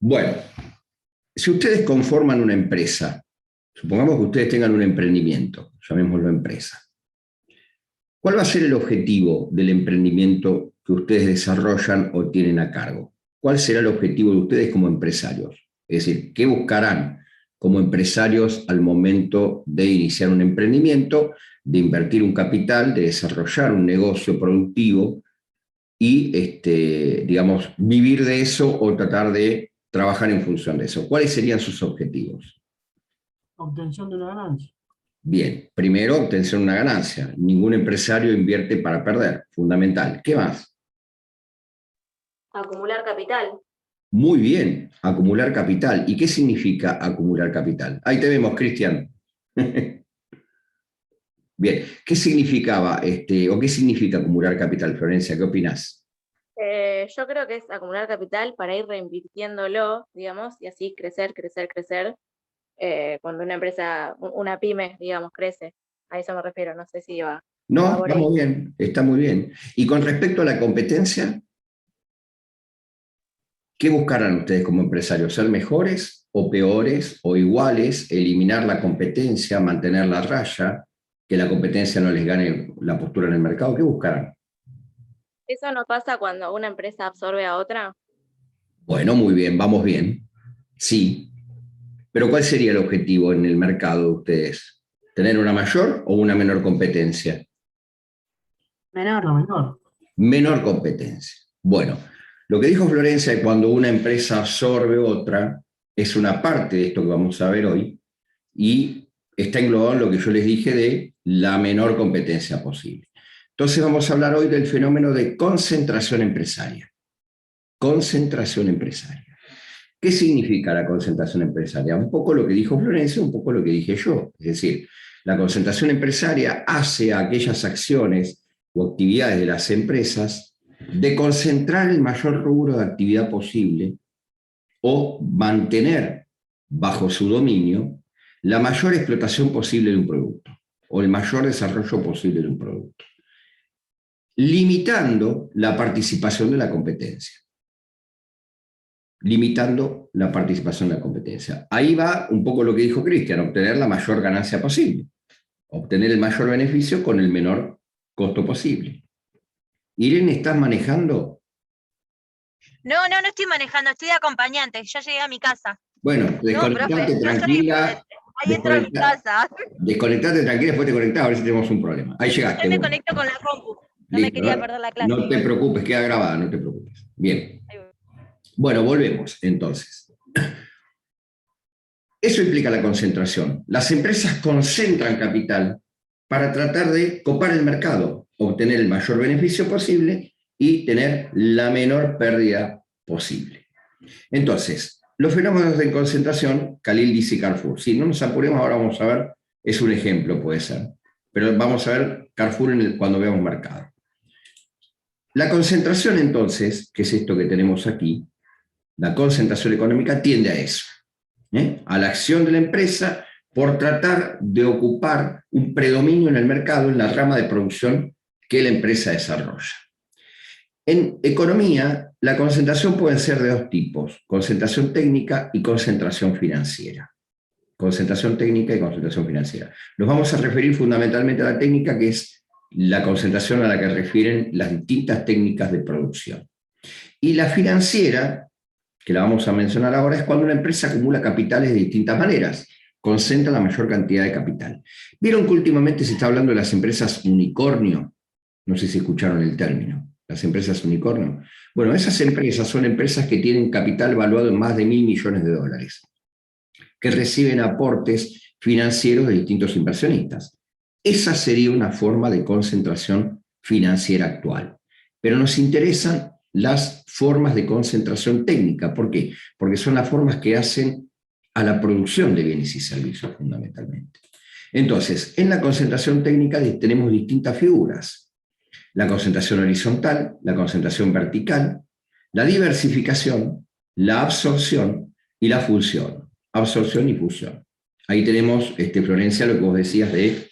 Bueno, si ustedes conforman una empresa, supongamos que ustedes tengan un emprendimiento, llamémoslo empresa, ¿cuál va a ser el objetivo del emprendimiento que ustedes desarrollan o tienen a cargo? ¿Cuál será el objetivo de ustedes como empresarios? Es decir, ¿qué buscarán como empresarios al momento de iniciar un emprendimiento, de invertir un capital, de desarrollar un negocio productivo y, digamos, vivir de eso o tratar de trabajar en función de eso? ¿Cuáles serían sus objetivos? Obtención de una ganancia. Bien, primero, obtención de una ganancia. Ningún empresario invierte para perder, fundamental. ¿Qué más? Acumular capital. Muy bien, acumular capital. ¿Y qué significa acumular capital? Ahí te vemos, Cristian. Bien, ¿qué significaba o qué significa acumular capital, Florencia? ¿Qué opinás? Yo creo que es acumular capital para ir reinvirtiéndolo, digamos, y así crecer, crecer, crecer. Cuando una empresa, una pyme, digamos, crece. A eso me refiero, no sé si va No, por está ahí. muy bien, está muy bien. Y con respecto a la competencia, ¿qué buscarán ustedes como empresarios? ¿Ser mejores o peores o iguales? ¿Eliminar la competencia, mantener la raya, que la competencia no les gane la postura en el mercado? ¿Qué buscarán? ¿Eso no pasa cuando una empresa absorbe a otra? Bueno, muy bien, vamos bien. Sí, pero ¿cuál sería el objetivo en el mercado de ustedes? ¿Tener una mayor o una menor competencia? Menor. La menor. Menor competencia. Bueno, lo que dijo Florencia es cuando una empresa absorbe otra, es una parte de esto que vamos a ver hoy, y está englobado en lo que yo les dije de la menor competencia posible. Entonces vamos a hablar hoy del fenómeno de concentración empresaria. Concentración empresaria. ¿Qué significa la concentración empresaria? Un poco lo que dijo Florencia, un poco lo que dije yo. Es decir, la concentración empresaria hace a aquellas acciones o actividades de las empresas de concentrar el mayor rubro de actividad posible o mantener bajo su dominio la mayor explotación posible de un producto o el mayor desarrollo posible de un producto, limitando la participación de la competencia. Limitando la participación de la competencia. Ahí va un poco lo que dijo Cristian, obtener la mayor ganancia posible, obtener el mayor beneficio con el menor costo posible. Irene, ¿estás manejando? No estoy manejando, estoy de acompañante, ya llegué a mi casa. Bueno, No, profe, desconectate no soy tranquila, imprudente. Ahí entro a mi casa. desconectate tranquila, después te conectás a ver si tenemos un problema. Ahí llegaste, Yo me bueno. conecto con la compu. No me Listo, quería perder la clase no te igual. preocupes, queda grabada, no te preocupes. Bien. Ahí voy. Bueno, volvemos entonces. Eso implica la concentración. Las empresas concentran capital para tratar de copar el mercado, obtener el mayor beneficio posible y tener la menor pérdida posible. Entonces, los fenómenos de concentración, Khalil dice Carrefour. Si no nos apuremos, ahora vamos a ver, es un ejemplo, puede ser, pero vamos a ver Carrefour cuando veamos mercado. La concentración, entonces, que es esto que tenemos aquí, la concentración económica tiende a eso, a la acción de la empresa por tratar de ocupar un predominio en el mercado, en la rama de producción que la empresa desarrolla. En economía, la concentración puede ser de dos tipos, concentración técnica y concentración financiera. Concentración técnica y concentración financiera. Nos vamos a referir fundamentalmente a la técnica, que es la concentración a la que refieren las distintas técnicas de producción. Y la financiera, que la vamos a mencionar ahora, es cuando una empresa acumula capitales de distintas maneras, concentra la mayor cantidad de capital. ¿Vieron que últimamente se está hablando de las empresas unicornio? No sé si escucharon el término, las empresas unicornio. Bueno, esas empresas son empresas que tienen capital valuado en más de $1.000 millones, que reciben aportes financieros de distintos inversionistas. Esa sería una forma de concentración financiera actual. Pero nos interesan las formas de concentración técnica. ¿Por qué? Porque son las formas que hacen a la producción de bienes y servicios fundamentalmente. Entonces, en la concentración técnica tenemos distintas figuras. La concentración horizontal, la concentración vertical, la diversificación, la absorción y la fusión. Absorción y fusión. Ahí tenemos, Florencia, lo que vos decías de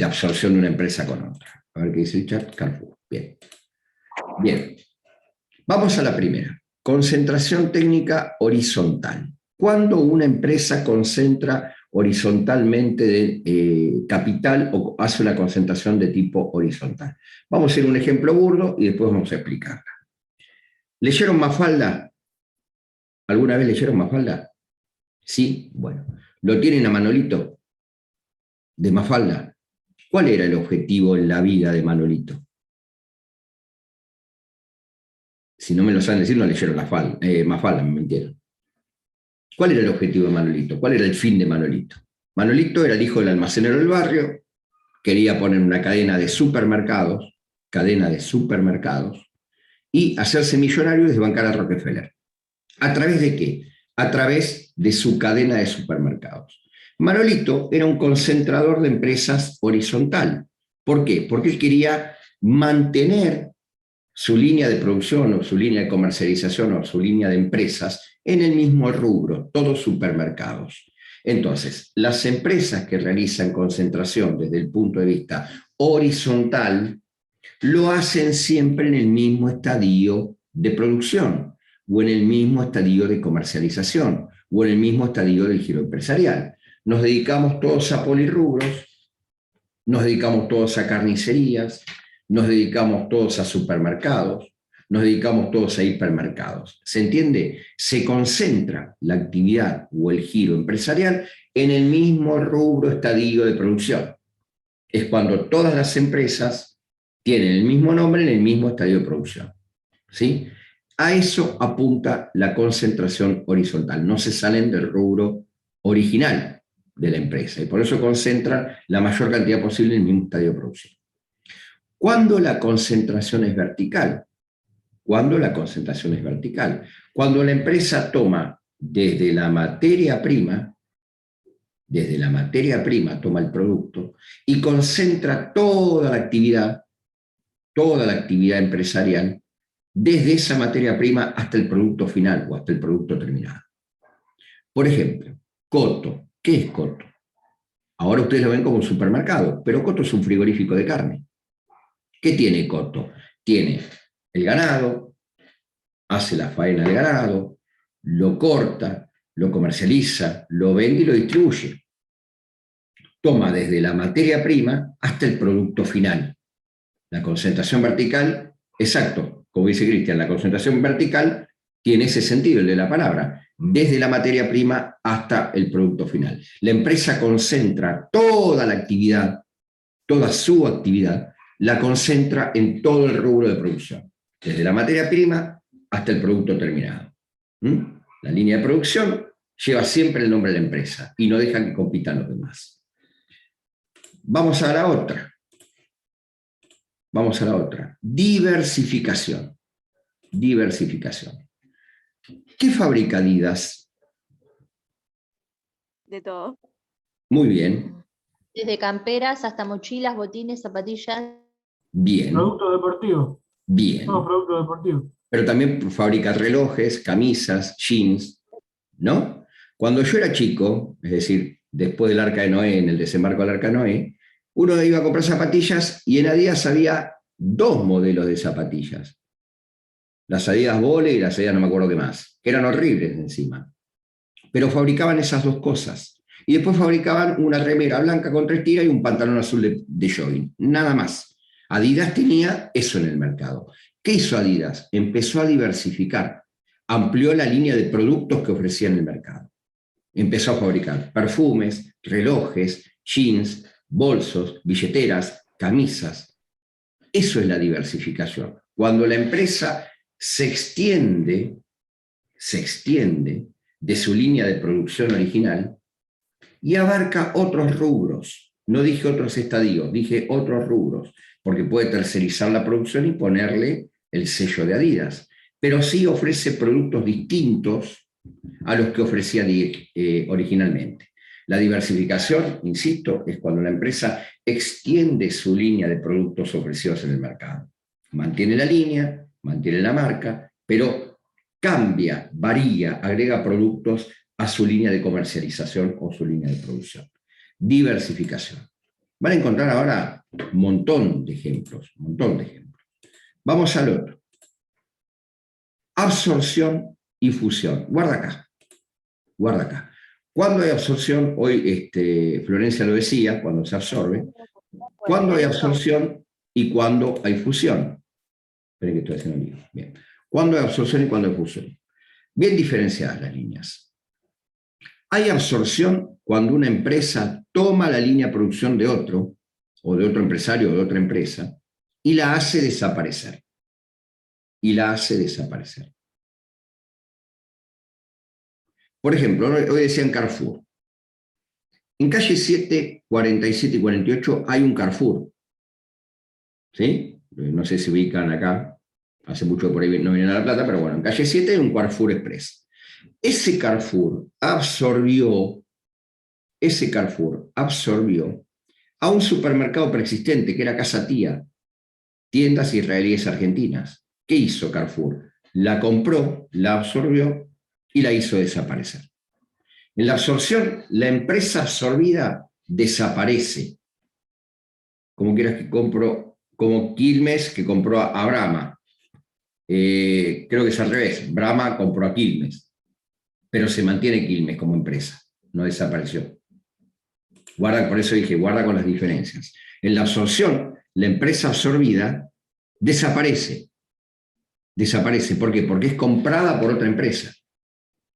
absorción de una empresa con otra. A ver qué dice Richard. Carrefour. Bien. Bien. Vamos a la primera. Concentración técnica horizontal. ¿Cuándo una empresa concentra horizontalmente de capital o hace una concentración de tipo horizontal? Vamos a hacer un ejemplo burdo y después vamos a explicarla. ¿Leyeron Mafalda? ¿Alguna vez leyeron Mafalda? Sí, bueno. ¿Lo tienen a Manolito? De Mafalda. ¿Cuál era el objetivo en la vida de Manolito? Si no me lo saben decir, no leyeron Mafalda, me mintieron. ¿Cuál era el objetivo de Manolito? ¿Cuál era el fin de Manolito? Manolito era el hijo del almacenero del barrio, quería poner una cadena de supermercados, y hacerse millonario y desbancar a Rockefeller. ¿A través de qué? A través de su cadena de supermercados. Manolito era un concentrador de empresas horizontal. ¿Por qué? Porque él quería mantener su línea de producción o su línea de comercialización o su línea de empresas en el mismo rubro, todos supermercados. Entonces, las empresas que realizan concentración desde el punto de vista horizontal lo hacen siempre en el mismo estadio de producción o en el mismo estadio de comercialización o en el mismo estadio del giro empresarial. Nos dedicamos todos a polirrubros, nos dedicamos todos a carnicerías, nos dedicamos todos a supermercados, nos dedicamos todos a hipermercados. ¿Se entiende? Se concentra la actividad o el giro empresarial en el mismo rubro estadio de producción. Es cuando todas las empresas tienen el mismo nombre en el mismo estadio de producción. ¿Sí? A eso apunta la concentración horizontal. No se salen del rubro original de la empresa y por eso concentran la mayor cantidad posible en el mismo estadio de producción. ¿Cuándo la concentración es vertical? Cuando la empresa toma desde la materia prima toma el producto y concentra toda la actividad empresarial desde esa materia prima hasta el producto final o hasta el producto terminado. Por ejemplo, Coto. ¿Qué es Coto? Ahora ustedes lo ven como un supermercado, pero Coto es un frigorífico de carne. ¿Qué tiene Coto? Tiene el ganado, hace la faena del ganado, lo corta, lo comercializa, lo vende y lo distribuye. Toma desde la materia prima hasta el producto final. La concentración vertical, exacto, como dice Cristian, la concentración vertical tiene ese sentido, el de la palabra, desde la materia prima hasta el producto final. La empresa concentra toda la actividad, toda su actividad, la concentra en todo el rubro de producción, desde la materia prima hasta el producto terminado. La línea de producción lleva siempre el nombre de la empresa y no deja que compitan los demás. Vamos a la otra. Diversificación. ¿Qué fabrica Adidas? De todo. Muy bien. Desde camperas hasta mochilas, botines, zapatillas. Bien. Producto deportivo. Bien. Todo producto deportivo. Pero también fabrica relojes, camisas, jeans, ¿no? Cuando yo era chico, es decir, después del Arca de Noé, en el desembarco del Arca de Noé, uno iba a comprar zapatillas y en Adidas había 2 modelos de zapatillas. Las Adidas Volley y las Adidas no me acuerdo qué más, que eran horribles encima. Pero fabricaban esas 2 cosas. Y después fabricaban una remera blanca con 3 tiras y un pantalón azul de jogging. Nada más. Adidas tenía eso en el mercado. ¿Qué hizo Adidas? Empezó a diversificar. Amplió la línea de productos que ofrecía en el mercado. Empezó a fabricar perfumes, relojes, jeans, bolsos, billeteras, camisas. Eso es la diversificación. Cuando la empresa se extiende de su línea de producción original y abarca otros rubros. No dije otros estadios, dije otros rubros, porque puede tercerizar la producción y ponerle el sello de Adidas, pero sí ofrece productos distintos a los que ofrecía originalmente. La diversificación, insisto, es cuando la empresa extiende su línea de productos ofrecidos en el mercado. Mantiene la línea, mantiene la marca, pero cambia, varía, agrega productos a su línea de comercialización o su línea de producción. Diversificación. Van a encontrar ahora un montón de ejemplos. Vamos al otro. absorción y fusión. Guarda acá, guarda acá. Cuando hay absorción, hoy Florencia lo decía, cuando se absorbe, cuando hay absorción y cuando hay fusión. Esperen que estoy haciendo un lío. Bien. Cuando hay absorción y cuando hay fusión. Bien diferenciadas las líneas. Hay absorción cuando una empresa toma la línea de producción de otro, o de otro empresario o de otra empresa, y la hace desaparecer. Y la hace desaparecer. Por ejemplo, hoy decían Carrefour. En calle 7, 47 y 48 hay un Carrefour. ¿Sí? No sé si ubican acá. Hace mucho que por ahí no vienen a La Plata, pero bueno, en calle 7 hay un Carrefour Express. Ese Carrefour absorbió a un supermercado preexistente que era Casa Tía, tiendas israelíes argentinas. ¿Qué hizo Carrefour? La compró, la absorbió y la hizo desaparecer. En la absorción, la empresa absorbida desaparece. Como quieras que compro, como Quilmes que compró a Brahma. Creo que es al revés. Brahma compró a Quilmes. Pero se mantiene Quilmes como empresa. No desapareció. Guarda, por eso dije, guarda con las diferencias. En la absorción, la empresa absorbida desaparece. Desaparece. ¿Por qué? Porque es comprada por otra empresa.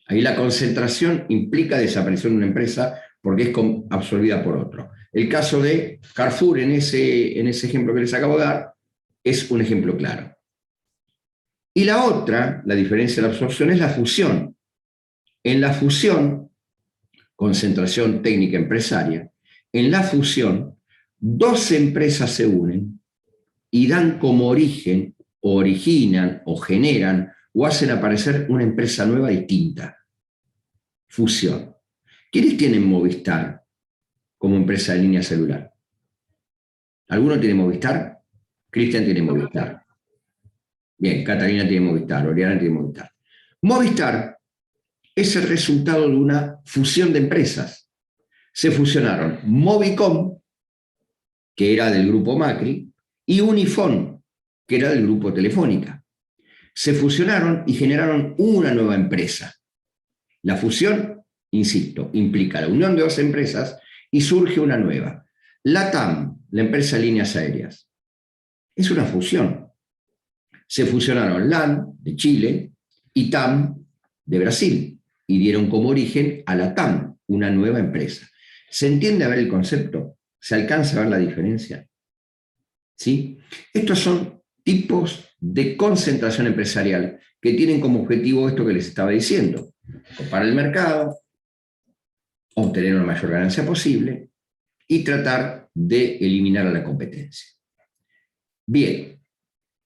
Ahí la concentración implica desaparición de una empresa porque es absorbida por otro. El caso de Carrefour, en ese ejemplo que les acabo de dar, es un ejemplo claro. Y la otra, la diferencia de la absorción, es la fusión. En la fusión, concentración técnica empresaria, en la fusión, dos empresas se unen y dan como origen, o originan, o generan, o hacen aparecer una empresa nueva distinta. Fusión. ¿Quiénes tienen Movistar como empresa de línea celular? ¿Alguno tiene Movistar? Cristian tiene Movistar. Bien, Catalina tiene Movistar, Oriana tiene Movistar. Movistar es el resultado de una fusión de empresas. Se fusionaron Movicom, que era del grupo Macri, y Unifón, que era del grupo Telefónica. Se fusionaron y generaron una nueva empresa. La fusión, insisto, implica la unión de dos empresas y surge una nueva. LATAM, la empresa de líneas aéreas, es una fusión. Se fusionaron LAN, de Chile, y TAM, de Brasil, y dieron como origen a LATAM, una nueva empresa. ¿Se entiende a ver el concepto? ¿Se alcanza a ver la diferencia? ¿Sí? Estos son tipos de concentración empresarial que tienen como objetivo esto que les estaba diciendo: copar el mercado, obtener una mayor ganancia posible y tratar de eliminar a la competencia. Bien,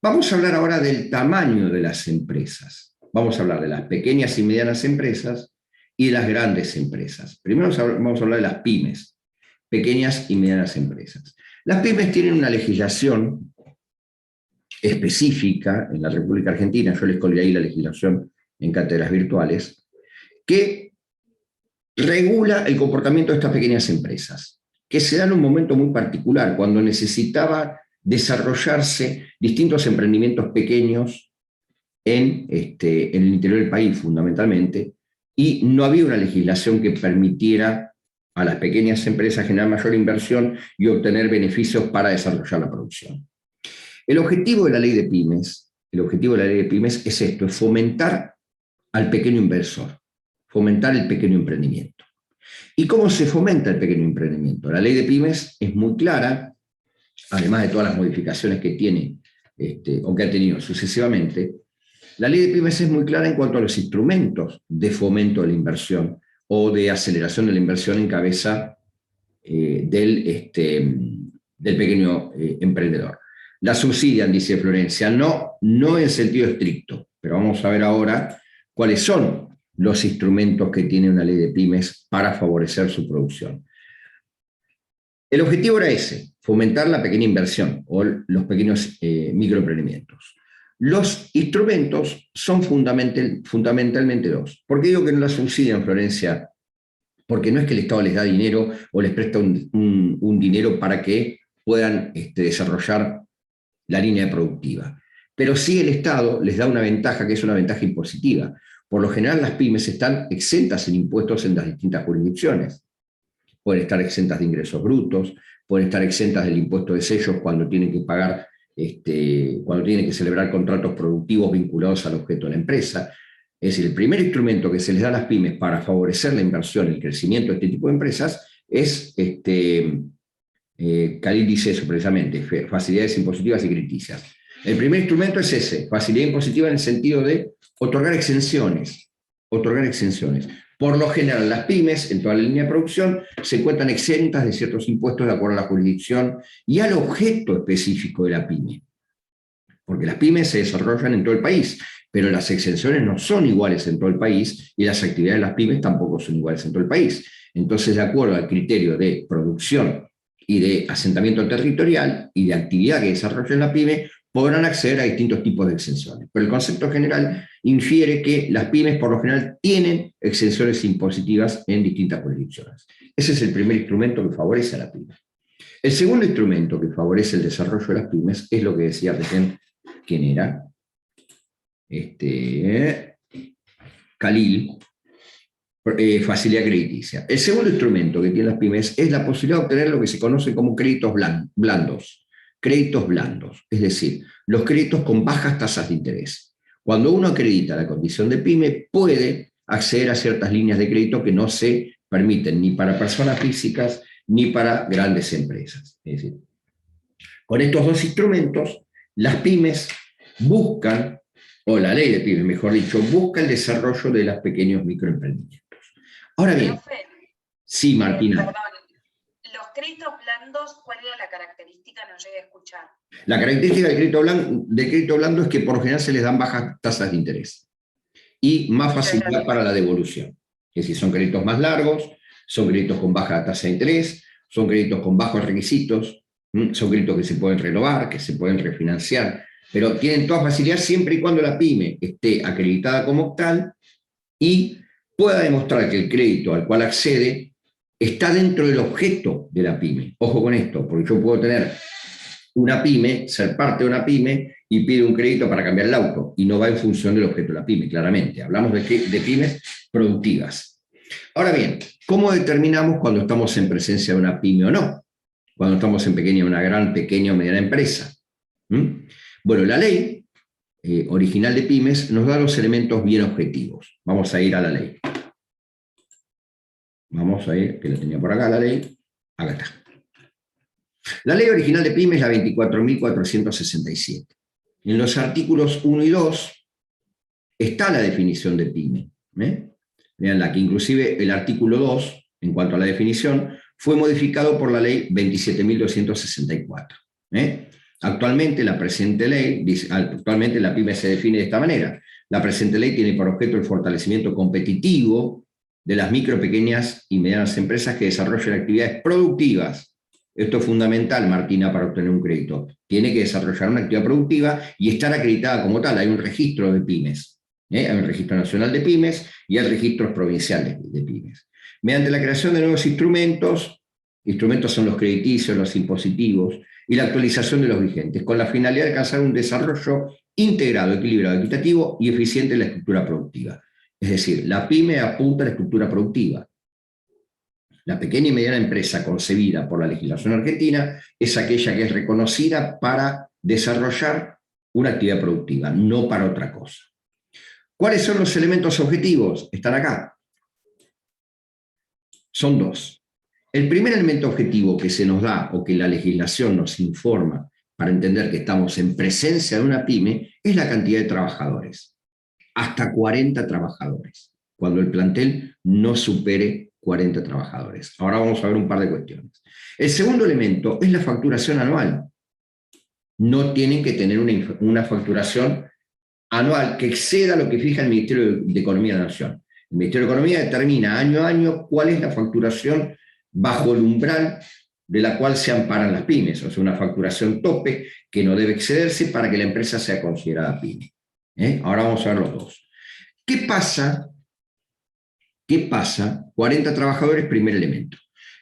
vamos a hablar ahora del tamaño de las empresas. Vamos a hablar de las pequeñas y medianas empresas y de las grandes empresas. Primero vamos a hablar de las pymes, pequeñas y medianas empresas. Las pymes tienen una legislación específica en la República Argentina, yo les colgué ahí la legislación en cátedras virtuales, que regula el comportamiento de estas pequeñas empresas, que se da en un momento muy particular, cuando necesitaba desarrollarse distintos emprendimientos pequeños en el interior del país, fundamentalmente, y no había una legislación que permitiera a las pequeñas empresas generar mayor inversión y obtener beneficios para desarrollar la producción. El objetivo de la ley de pymes es esto, es fomentar al pequeño inversor, fomentar el pequeño emprendimiento. ¿Y cómo se fomenta el pequeño emprendimiento? La ley de pymes es muy clara, además de todas las modificaciones que tiene o que ha tenido sucesivamente. La ley de pymes es muy clara en cuanto a los instrumentos de fomento de la inversión o de aceleración de la inversión en cabeza del pequeño emprendedor. La subsidian, dice Florencia, no en sentido estricto, pero vamos a ver ahora cuáles son los instrumentos que tiene una ley de pymes para favorecer su producción. El objetivo era ese, fomentar la pequeña inversión o los pequeños microemprendimientos. Los instrumentos son fundamentalmente dos. ¿Por qué digo que no la subsidian, Florencia? Porque no es que el Estado les da dinero o les presta un dinero para que puedan desarrollar la línea productiva. Pero sí el Estado les da una ventaja que es una ventaja impositiva. Por lo general las pymes están exentas en impuestos en las distintas jurisdicciones. Pueden estar exentas de ingresos brutos, pueden estar exentas del impuesto de sellos cuando tienen que pagar, cuando tienen que celebrar contratos productivos vinculados al objeto de la empresa. Es decir, el primer instrumento que se les da a las pymes para favorecer la inversión y el crecimiento de este tipo de empresas es, Khalil dice eso precisamente, facilidades impositivas y crediticias. El primer instrumento es ese, facilidad impositiva en el sentido de otorgar exenciones. Otorgar exenciones. Por lo general, las pymes, en toda la línea de producción, se encuentran exentas de ciertos impuestos de acuerdo a la jurisdicción y al objeto específico de la pyme. Porque las pymes se desarrollan en todo el país, pero las exenciones no son iguales en todo el país y las actividades de las pymes tampoco son iguales en todo el país. Entonces, de acuerdo al criterio de producción y de asentamiento territorial y de actividad que desarrolla la pyme, podrán acceder a distintos tipos de exenciones. Pero el concepto general infiere que las pymes por lo general tienen exenciones impositivas en distintas jurisdicciones. Ese es el primer instrumento que favorece a la pyme. El segundo instrumento que favorece el desarrollo de las pymes es lo que decía recién, ¿quién era? Khalil, facilidad crediticia. El segundo instrumento que tienen las pymes es la posibilidad de obtener lo que se conoce como créditos blandos. Créditos blandos, es decir, los créditos con bajas tasas de interés. Cuando uno acredita la condición de pyme, puede acceder a ciertas líneas de crédito que no se permiten ni para personas físicas ni para grandes empresas. Es decir, con estos dos instrumentos, las pymes buscan, o la ley de pymes, mejor dicho, busca el desarrollo de los pequeños microemprendimientos. Ahora bien, Profe, sí, Martina. perdón, los créditos blandos, ¿cuál era la característica? No llegué a escuchar. La característica del crédito blando es que por lo general se les dan bajas tasas de interés y más facilidad para la devolución. Es decir, son créditos más largos, son créditos con baja tasa de interés, son créditos con bajos requisitos, son créditos que se pueden renovar, que se pueden refinanciar, pero tienen toda facilidad siempre y cuando la pyme esté acreditada como tal y pueda demostrar que el crédito al cual accede está dentro del objeto de la pyme. Ojo con esto, porque yo puedo tener una pyme, ser parte de una pyme y pide un crédito para cambiar el auto y no va en función del objeto de la pyme, claramente. Hablamos de pymes productivas. Ahora bien, ¿cómo determinamos cuando estamos en presencia de una pyme o no? Cuando estamos en una gran, pequeña o mediana empresa. Bueno, la ley original de pymes nos da los elementos bien objetivos. Vamos a ir a la ley. Vamos a ir, que la tenía por acá la ley. Acá está. La ley original de pymes es la 24.467. En los artículos 1 y 2 está la definición de pyme. Vean la que inclusive el artículo 2, en cuanto a la definición, fue modificado por la ley 27.264. Actualmente la presente ley, actualmente la pyme se define de esta manera. La presente ley tiene por objeto el fortalecimiento competitivo de las micro, pequeñas y medianas empresas que desarrollen actividades productivas. Esto es fundamental, Martina, para obtener un crédito. Tiene que desarrollar una actividad productiva y estar acreditada como tal. Hay un registro de pymes. Hay un registro nacional de pymes y hay registros provinciales de pymes. Mediante la creación de nuevos instrumentos son los crediticios, los impositivos, y la actualización de los vigentes, con la finalidad de alcanzar un desarrollo integrado, equilibrado, equitativo y eficiente en la estructura productiva. Es decir, la pyme apunta a la estructura productiva. La pequeña y mediana empresa concebida por la legislación argentina es aquella que es reconocida para desarrollar una actividad productiva, no para otra cosa. ¿Cuáles son los elementos objetivos? Están acá. Son dos. El primer elemento objetivo que se nos da o que la legislación nos informa para entender que estamos en presencia de una pyme es la cantidad de trabajadores. Hasta 40 trabajadores, cuando el plantel no supere 40 trabajadores. Ahora vamos a ver un par de cuestiones. El segundo elemento es la facturación anual. No tienen que tener una facturación anual que exceda lo que fija el Ministerio de Economía de la Nación. El Ministerio de Economía determina año a año cuál es la facturación bajo el umbral de la cual se amparan las pymes, o sea, una facturación tope que no debe excederse para que la empresa sea considerada pyme. Ahora vamos a ver los dos. ¿Qué pasa? 40 trabajadores, primer elemento.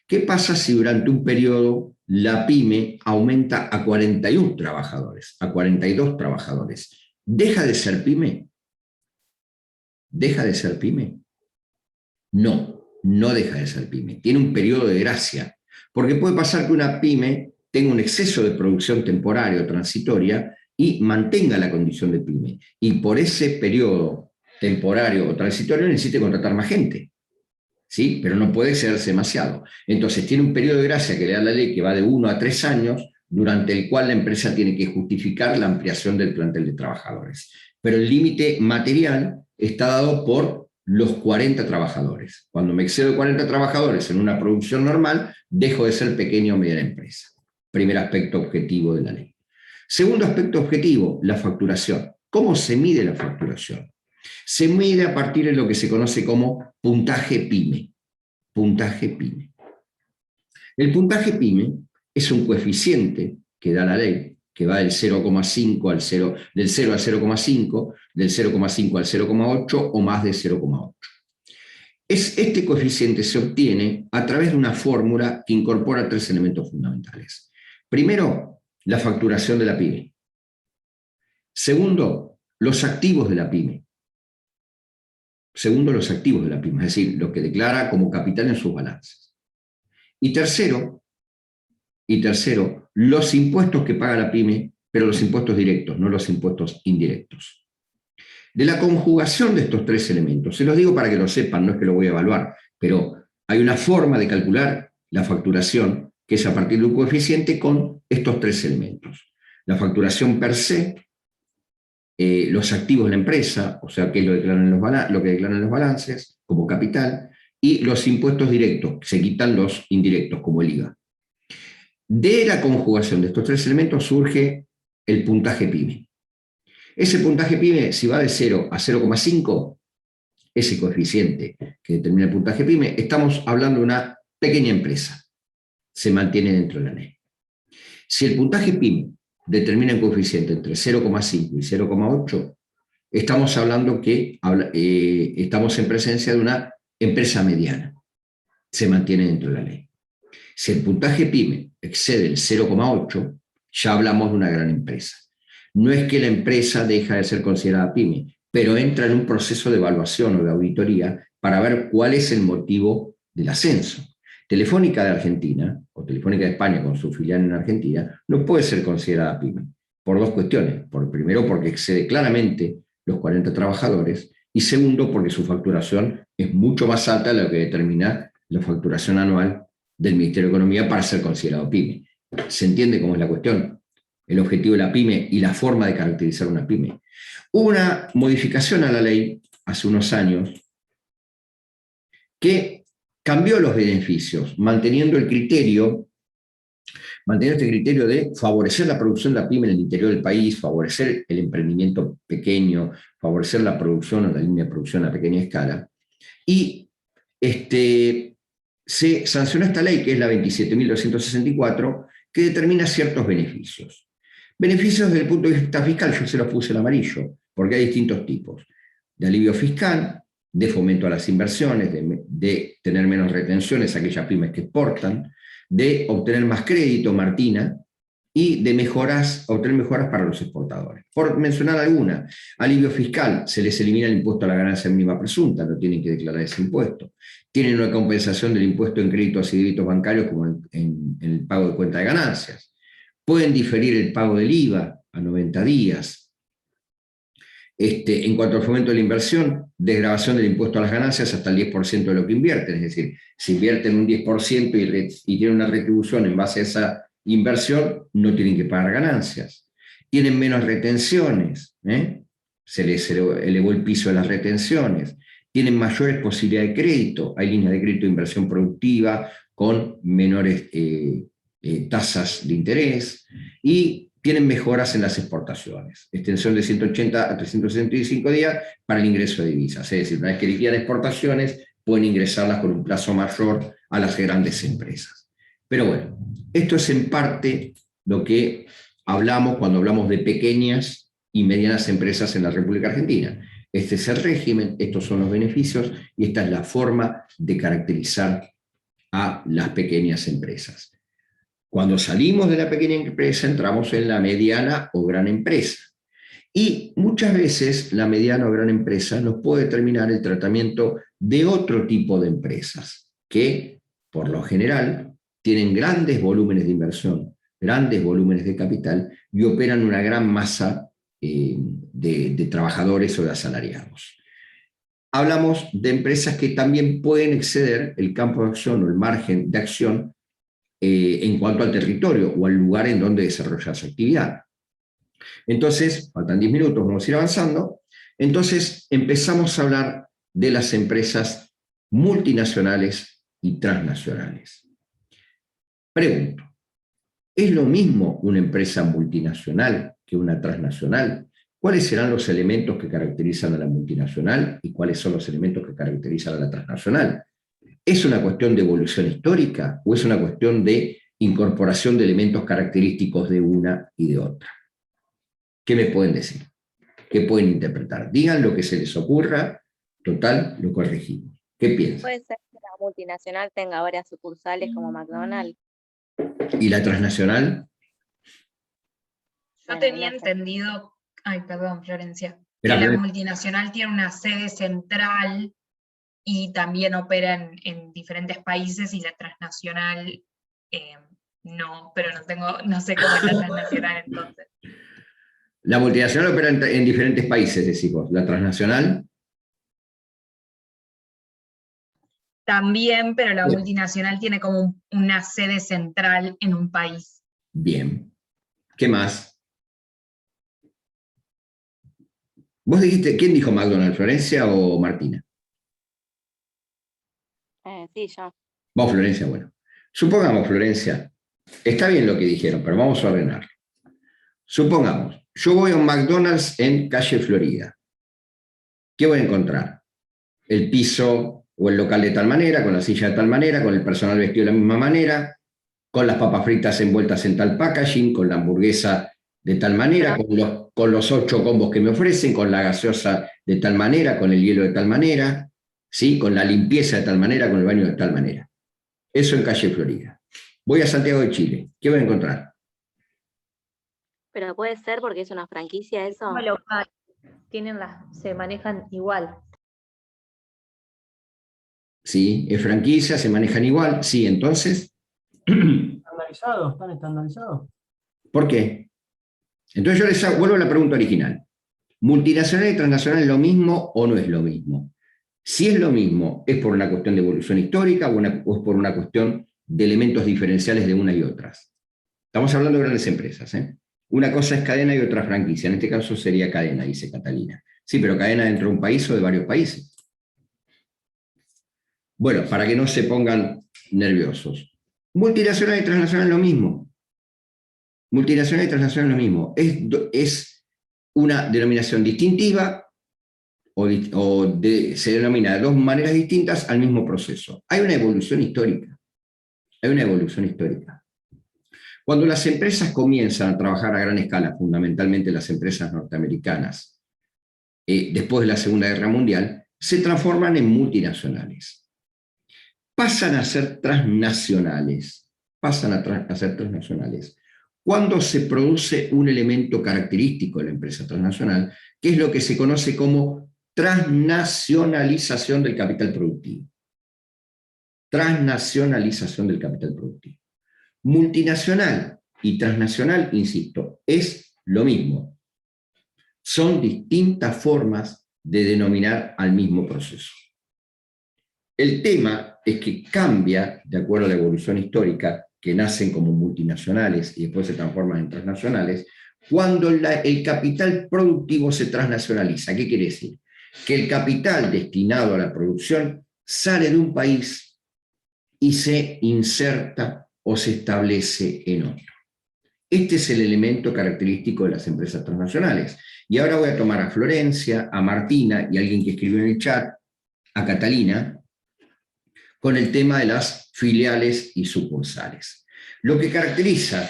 ¿Qué pasa si durante un periodo la pyme aumenta a 41 trabajadores, a 42 trabajadores. ¿Deja de ser pyme? ¿Deja de ser pyme? No, no deja de ser pyme. Tiene un periodo de gracia, porque puede pasar que una pyme tenga un exceso de producción temporaria o transitoria y mantenga la condición de pyme. Y por ese periodo temporario o transitorio necesite contratar más gente. ¿Sí? Pero no puede excederse demasiado. Entonces tiene un periodo de gracia que le da la ley que va de 1 a 3 años, durante el cual la empresa tiene que justificar la ampliación del plantel de trabajadores. Pero el límite material está dado por los 40 trabajadores. Cuando me excedo de 40 trabajadores en una producción normal, dejo de ser pequeña o mediana empresa. Primer aspecto objetivo de la ley. Segundo aspecto objetivo, la facturación. ¿Cómo se mide la facturación? Se mide a partir de lo que se conoce como puntaje PYME. Puntaje PYME. El puntaje PYME es un coeficiente que da la ley, que va del 0,5 al 0, del 0 al 0,5, del 0,5 al 0,8 o más de 0,8. Este coeficiente se obtiene a través de una fórmula que incorpora 3 elementos fundamentales. Primero, la facturación de la pyme. Segundo, los activos de la pyme. Segundo, los activos de la pyme, es decir, lo que declara como capital en sus balances. Y tercero, los impuestos que paga la pyme, pero los impuestos directos, no los impuestos indirectos. De la conjugación de estos 3 elementos, se los digo para que lo sepan, no es que lo voy a evaluar, pero hay una forma de calcular la facturación que es a partir de un coeficiente con estos 3 elementos. La facturación per se, los activos de la empresa, o sea, que lo que declaran los balances como capital, y los impuestos directos, se quitan los indirectos como el IVA. De la conjugación de estos 3 elementos surge el puntaje PYME. Ese puntaje PYME, si va de 0 a 0,5, ese coeficiente que determina el puntaje PYME, estamos hablando de una pequeña empresa, se mantiene dentro de la ley. Si el puntaje PYME determina un coeficiente entre 0,5 y 0,8, estamos hablando que estamos en presencia de una empresa mediana. Se mantiene dentro de la ley. Si el puntaje PYME excede el 0,8, ya hablamos de una gran empresa. No es que la empresa deja de ser considerada PYME, pero entra en un proceso de evaluación o de auditoría para ver cuál es el motivo del ascenso. Telefónica de Argentina, o Telefónica de España con su filial en Argentina, no puede ser considerada PYME, por 2 cuestiones. Primero, porque excede claramente los 40 trabajadores, y segundo, porque su facturación es mucho más alta de lo que determina la facturación anual del Ministerio de Economía para ser considerado PYME. ¿Se entiende cómo es la cuestión? El objetivo de la PYME y la forma de caracterizar una PYME. Hubo una modificación a la ley hace unos años que cambió los beneficios, manteniendo este criterio de favorecer la producción de la pyme en el interior del país, favorecer el emprendimiento pequeño, favorecer la producción o la línea de producción a pequeña escala. Y se sancionó esta ley, que es la 27.264, que determina ciertos beneficios. Beneficios desde el punto de vista fiscal, yo se los puse en amarillo, porque hay distintos tipos. De alivio fiscal, de fomento a las inversiones, de tener menos retenciones a aquellas pymes que exportan, de obtener más crédito, Martina, y de obtener mejoras para los exportadores. Por mencionar alguna, alivio fiscal, se les elimina el impuesto a la ganancia mínima presunta, no tienen que declarar ese impuesto. Tienen una compensación del impuesto en créditos y débitos bancarios como en el pago de cuenta de ganancias. Pueden diferir el pago del IVA a 90 días. En cuanto al fomento de la inversión, desgravación del impuesto a las ganancias hasta el 10% de lo que invierten, es decir, si invierten un 10% y tienen una retribución en base a esa inversión, no tienen que pagar ganancias. Tienen menos retenciones, se les elevó el piso de las retenciones. Tienen mayores posibilidades de crédito, hay líneas de crédito de inversión productiva con menores tasas de interés, y tienen mejoras en las exportaciones, extensión de 180 a 365 días para el ingreso de divisas, es decir, una vez que liquidan exportaciones, pueden ingresarlas con un plazo mayor a las grandes empresas. Pero bueno, esto es en parte lo que hablamos cuando hablamos de pequeñas y medianas empresas en la República Argentina. Este es el régimen, estos son los beneficios, y esta es la forma de caracterizar a las pequeñas empresas. Cuando salimos de la pequeña empresa, entramos en la mediana o gran empresa. Y muchas veces la mediana o gran empresa nos puede determinar el tratamiento de otro tipo de empresas, que por lo general tienen grandes volúmenes de inversión, grandes volúmenes de capital y operan una gran masa de trabajadores o de asalariados. Hablamos de empresas que también pueden exceder el campo de acción o el margen de acción en cuanto al territorio o al lugar en donde desarrolla su actividad. Entonces, faltan 10 minutos, vamos a ir avanzando. Entonces, empezamos a hablar de las empresas multinacionales y transnacionales. Pregunto, ¿es lo mismo una empresa multinacional que una transnacional? ¿Cuáles serán los elementos que caracterizan a la multinacional y cuáles son los elementos que caracterizan a la transnacional? ¿Es una cuestión de evolución histórica o es una cuestión de incorporación de elementos característicos de una y de otra? ¿Qué me pueden decir? ¿Qué pueden interpretar? Digan lo que se les ocurra, total, lo corregimos. ¿Qué piensan? Puede ser que la multinacional tenga varias sucursales como McDonald's. ¿Y la transnacional? Yo Bueno, tenía no sé. entendido, ay, perdón, Florencia, que Espera, la espera. multinacional tiene una sede central y también opera en diferentes países, y la transnacional no, pero no sé cómo es la transnacional entonces. La multinacional opera en diferentes países, decís vos. ¿La transnacional? También, pero la Bien. multinacional tiene como una sede central en un país. Bien. ¿Qué más? Vos dijiste, ¿quién dijo McDonald's, Florencia o Martina? Sí, yo. Vos, Florencia, bueno. Supongamos, Florencia, está bien lo que dijeron, pero vamos a ordenar. Supongamos, yo voy a un McDonald's en calle Florida. ¿Qué voy a encontrar? El piso o el local de tal manera, con la silla de tal manera, con el personal vestido de la misma manera, con las papas fritas envueltas en tal packaging, con la hamburguesa de tal manera, con los 8 combos que me ofrecen, con la gaseosa de tal manera, con el hielo de tal manera, ¿sí? Con la limpieza de tal manera, con el baño de tal manera. Eso en calle Florida. Voy a Santiago de Chile. ¿Qué voy a encontrar? Pero puede ser porque es una franquicia eso. Como local, se manejan igual. ¿Sí? ¿Es franquicia? ¿Se manejan igual? Sí, entonces. ¿Estandarizados? ¿Están estandarizados? ¿Por qué? Entonces yo les vuelvo a la pregunta original. ¿Multinacional y transnacional es lo mismo o no es lo mismo? Si es lo mismo, ¿es por una cuestión de evolución histórica o es por una cuestión de elementos diferenciales de una y otras? Estamos hablando de grandes empresas, ¿eh? Una cosa es cadena y otra franquicia. En este caso sería cadena, dice Catalina. Sí, pero cadena dentro de un país o de varios países. Bueno, para que no se pongan nerviosos. Multinacional y transnacional es lo mismo. Multinacional y transnacional es lo mismo. Es una denominación distintiva se denomina de dos maneras distintas al mismo proceso. Hay una evolución histórica. Hay una evolución histórica. Cuando las empresas comienzan a trabajar a gran escala, fundamentalmente las empresas norteamericanas, después de la Segunda Guerra Mundial, se transforman en multinacionales. Pasan a ser transnacionales. Cuando se produce un elemento característico de la empresa transnacional, que es lo que se conoce como transnacionalización del capital productivo. Transnacionalización del capital productivo. Multinacional y transnacional, insisto, es lo mismo. Son distintas formas de denominar al mismo proceso. El tema es que cambia, de acuerdo a la evolución histórica, que nacen como multinacionales y después se transforman en transnacionales, cuando el capital productivo se transnacionaliza. ¿Qué quiere decir? Que el capital destinado a la producción sale de un país y se inserta o se establece en otro. Este es el elemento característico de las empresas transnacionales. Y ahora voy a tomar a Florencia, a Martina y a alguien que escribió en el chat, a Catalina, con el tema de las filiales y sucursales. Lo que caracteriza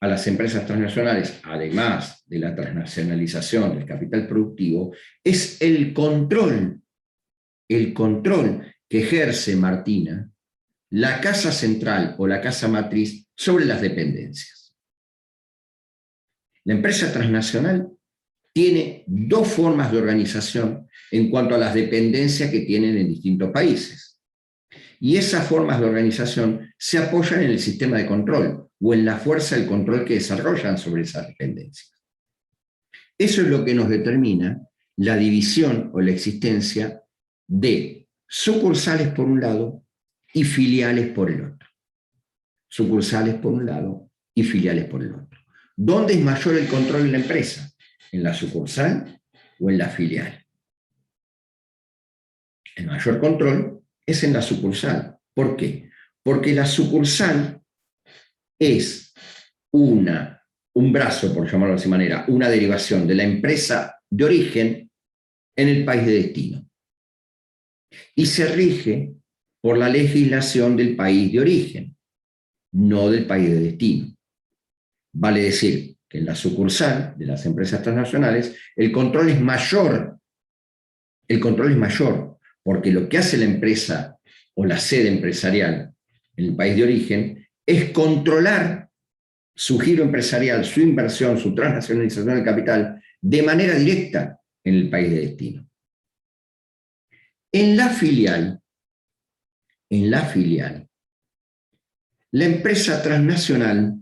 a las empresas transnacionales, además de la transnacionalización del capital productivo, es el control que ejerce Martina, la casa central o la casa matriz sobre las dependencias. La empresa transnacional tiene dos formas de organización en cuanto a las dependencias que tienen en distintos países. Y esas formas de organización se apoyan en el sistema de control o en la fuerza del control que desarrollan sobre esas dependencias. Eso es lo que nos determina la división o la existencia de sucursales por un lado y filiales por el otro. Sucursales por un lado y filiales por el otro. ¿Dónde es mayor el control en la empresa? ¿En la sucursal o en la filial? El mayor control es en la sucursal. ¿Por qué? Porque la sucursal es un brazo, por llamarlo de esa manera, una derivación de la empresa de origen en el país de destino. Y se rige por la legislación del país de origen, no del país de destino. Vale decir que en la sucursal de las empresas transnacionales el control es mayor. El control es mayor porque lo que hace la empresa o la sede empresarial en el país de origen es controlar su giro empresarial, su inversión, su transnacionalización del capital de manera directa en el país de destino. En la filial, la empresa transnacional,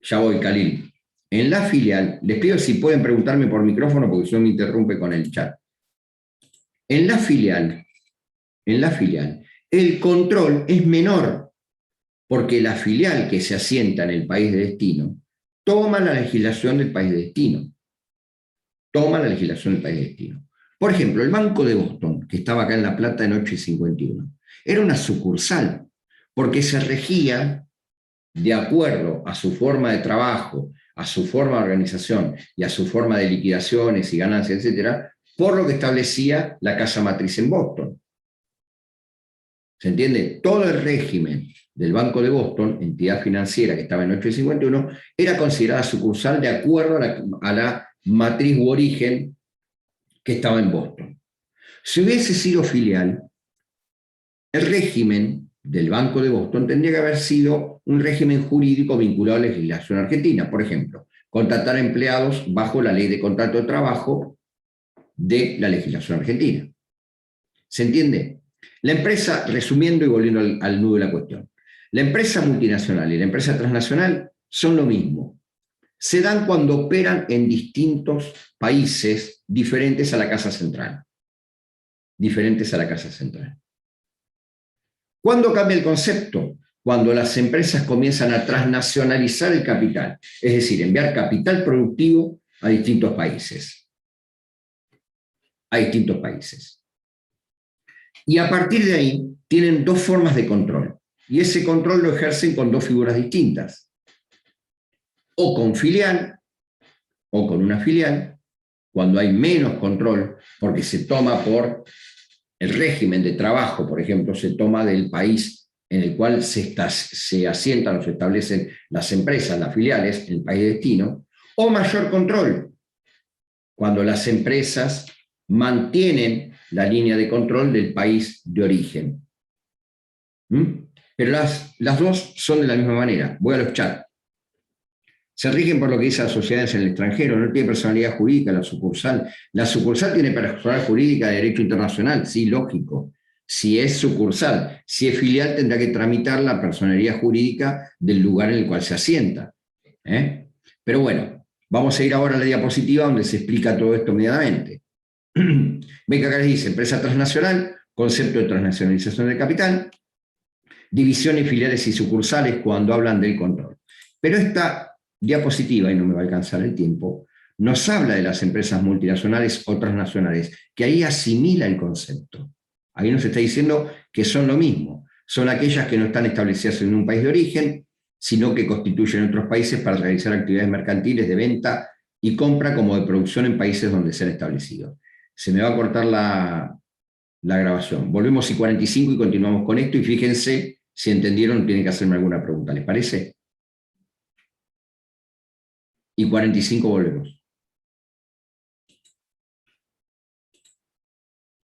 ya voy, Khalil, en la filial, les pido si pueden preguntarme por micrófono porque si no me interrumpe con el chat. En la filial, el control es menor porque la filial que se asienta en el país de destino toma la legislación del país de destino. Por ejemplo, el Banco de Boston, que estaba acá en La Plata en 8 y 51, era una sucursal porque se regía de acuerdo a su forma de trabajo, a su forma de organización y a su forma de liquidaciones y ganancias, etcétera, por lo que establecía la casa matriz en Boston. ¿Se entiende? Todo el régimen del Banco de Boston, entidad financiera que estaba en 8 y 51, era considerada sucursal de acuerdo a la matriz u origen que estaba en Boston. Si hubiese sido filial, el régimen del Banco de Boston tendría que haber sido un régimen jurídico vinculado a la legislación argentina. Por ejemplo, contratar empleados bajo la ley de contrato de trabajo de la legislación argentina. ¿Se entiende? La empresa, resumiendo y volviendo al nudo de la cuestión, la empresa multinacional y la empresa transnacional son lo mismo. Se dan cuando operan en distintos países diferentes a la casa central. ¿Cuándo cambia el concepto? Cuando las empresas comienzan a transnacionalizar el capital, es decir, enviar capital productivo a distintos países. Y a partir de ahí tienen dos formas de control. Y ese control lo ejercen con dos figuras distintas. O con filial, o con una filial, cuando hay menos control, porque se toma por el régimen de trabajo, por ejemplo, se toma del país en el cual se asientan o se establecen las empresas, las filiales, en el país de destino, o mayor control, cuando las empresas mantienen la línea de control del país de origen. Pero las dos son de la misma manera. Voy a los chats. Se rigen por lo que dice las sociedades en el extranjero, no tiene personalidad jurídica la sucursal. La sucursal tiene personalidad jurídica de derecho internacional, sí, lógico. Si es sucursal, si es filial tendrá que tramitar la personalidad jurídica del lugar en el cual se asienta. Pero bueno, vamos a ir ahora a la diapositiva donde se explica todo esto medianamente. Ven que acá les dice, empresa transnacional, concepto de transnacionalización del capital, divisiones, filiales y sucursales cuando hablan del control. Pero esta diapositiva, y no me va a alcanzar el tiempo, nos habla de las empresas multinacionales o transnacionales, que ahí asimila el concepto. Ahí nos está diciendo que son lo mismo. Son aquellas que no están establecidas en un país de origen, sino que constituyen otros países para realizar actividades mercantiles de venta y compra como de producción en países donde se han establecido. Se me va a cortar la grabación. Volvemos I45 y continuamos con esto, y fíjense, si entendieron, tienen que hacerme alguna pregunta. ¿Les parece? Y 45 volvemos.